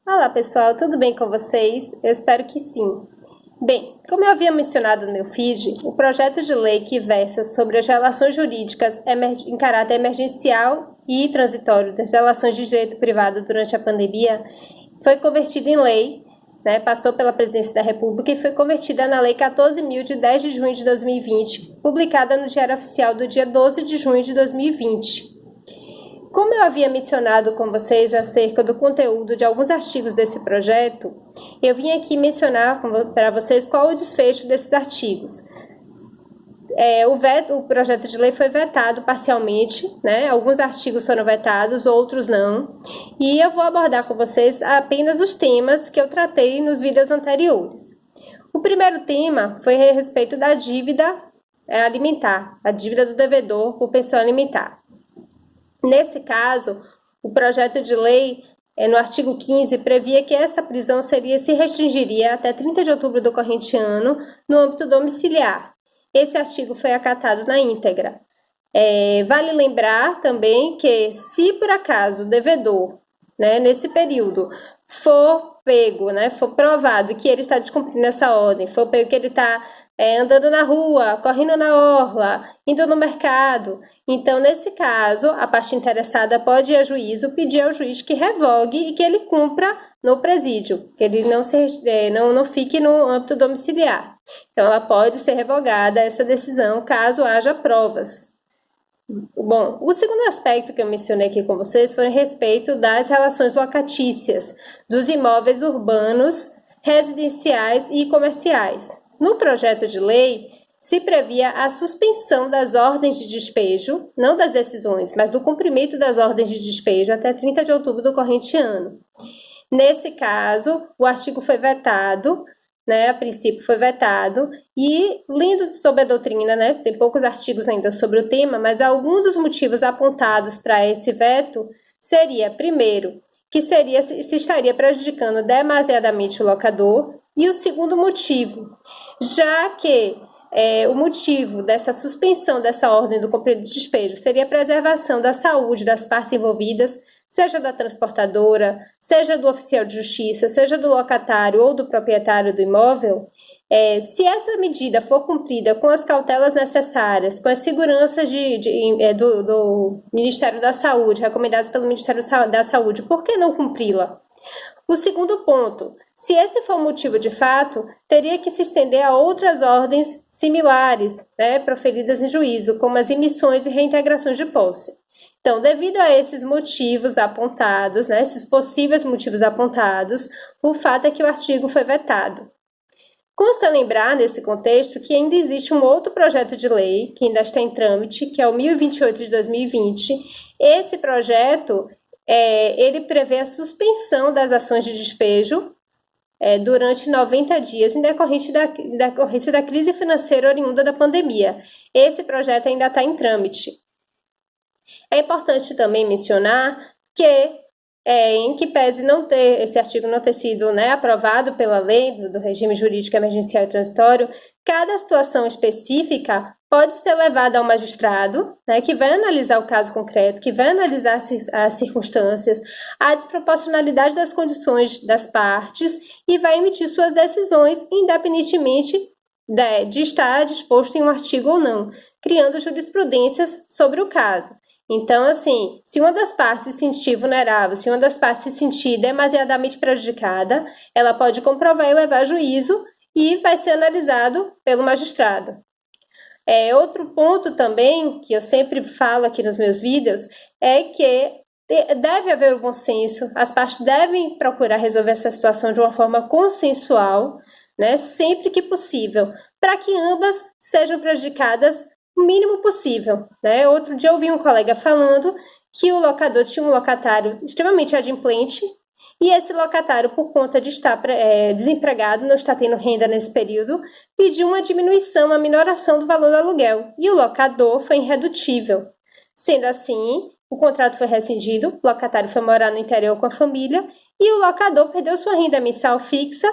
Olá pessoal, tudo bem com vocês? Eu espero que sim. Bem, como eu havia mencionado no meu feed, o projeto de lei que versa sobre as relações jurídicas em caráter emergencial e transitório das relações de direito privado durante a pandemia foi convertido em lei, né, passou pela Presidência da República e foi convertida na Lei 14.000 de 10 de junho de 2020, publicada no Diário Oficial do dia 12 de junho de 2020. Como eu havia mencionado com vocês acerca do conteúdo de alguns artigos desse projeto, eu vim aqui mencionar para vocês qual o desfecho desses artigos. O projeto de lei foi vetado parcialmente, né? Alguns artigos foram vetados, outros não. E eu vou abordar com vocês apenas os temas que eu tratei nos vídeos anteriores. O primeiro tema foi a respeito da dívida alimentar, a dívida do devedor por pensão alimentar. Nesse caso, o projeto de lei, no artigo 15, previa que essa prisão se restringiria até 30 de outubro do corrente ano, no âmbito domiciliar. Esse artigo foi acatado na íntegra. Vale lembrar também que, se por acaso o devedor, né, nesse período, for pego, né, for provado que ele está descumprindo essa ordem, for pego que ele está andando na rua, correndo na orla, indo no mercado. Então, nesse caso, a parte interessada pode ir a juízo pedir ao juiz que revogue e que ele cumpra no presídio, que ele não fique no âmbito domiciliar. Então, ela pode ser revogada essa decisão caso haja provas. Bom, o segundo aspecto que eu mencionei aqui com vocês foi a respeito das relações locatícias dos imóveis urbanos, residenciais e comerciais. No projeto de lei, se previa a suspensão das ordens de despejo, não das decisões, mas do cumprimento das ordens de despejo até 30 de outubro do corrente ano. Nesse caso, o artigo foi vetado, né, a princípio foi vetado, e lendo sobre a doutrina, né, tem poucos artigos ainda sobre o tema, mas alguns dos motivos apontados para esse veto seria, primeiro, que se estaria prejudicando demasiadamente o locador, e o segundo motivo, já que o motivo dessa suspensão dessa ordem do cumprimento de despejo seria a preservação da saúde das partes envolvidas, seja da transportadora, seja do oficial de justiça, seja do locatário ou do proprietário do imóvel. Se essa medida for cumprida com as cautelas necessárias, com as seguranças do Ministério da Saúde, recomendadas pelo Ministério da Saúde, por que não cumpri-la? O segundo ponto, se esse for o motivo de fato, teria que se estender a outras ordens similares, né, proferidas em juízo, como as emissões e reintegrações de posse. Então, devido a esses motivos apontados, né, esses possíveis motivos apontados, o fato é que o artigo foi vetado. Consta lembrar, nesse contexto, que ainda existe um outro projeto de lei, que ainda está em trâmite, que é o 1028 de 2020. Esse projeto, ele prevê a suspensão das ações de despejo durante 90 dias, em decorrência da crise financeira oriunda da pandemia. Esse projeto ainda está em trâmite. É importante também mencionar que, em que pese esse artigo não ter sido, né, aprovado pela lei do regime jurídico emergencial e transitório, cada situação específica pode ser levada ao magistrado, né, que vai analisar o caso concreto, que vai analisar as circunstâncias, a desproporcionalidade das condições das partes e vai emitir suas decisões, independentemente de estar disposto em um artigo ou não, criando jurisprudências sobre o caso. Então, assim, se uma das partes se sentir vulnerável, se uma das partes se sentir demasiadamente prejudicada, ela pode comprovar e levar a juízo e vai ser analisado pelo magistrado. Outro ponto também, que eu sempre falo aqui nos meus vídeos, é que deve haver o bom senso, as partes devem procurar resolver essa situação de uma forma consensual, né, sempre que possível, para que ambas sejam prejudicadas o mínimo possível, né? Outro dia eu ouvi um colega falando que o locador tinha um locatário extremamente adimplente e esse locatário, por conta de estar desempregado, não está tendo renda nesse período, pediu uma diminuição, uma minoração do valor do aluguel e o locador foi irredutível. Sendo assim, o contrato foi rescindido, o locatário foi morar no interior com a família e o locador perdeu sua renda mensal fixa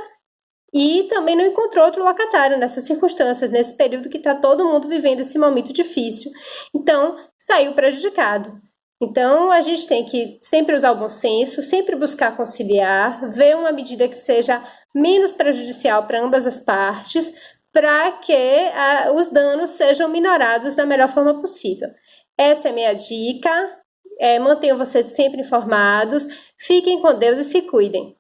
e também não encontrou outro locatário nessas circunstâncias, nesse período que está todo mundo vivendo esse momento difícil. Então, saiu prejudicado. Então, a gente tem que sempre usar o bom senso, sempre buscar conciliar, ver uma medida que seja menos prejudicial para ambas as partes, para que os danos sejam minorados da melhor forma possível. Essa é a minha dica. Mantenham vocês sempre informados. Fiquem com Deus e se cuidem.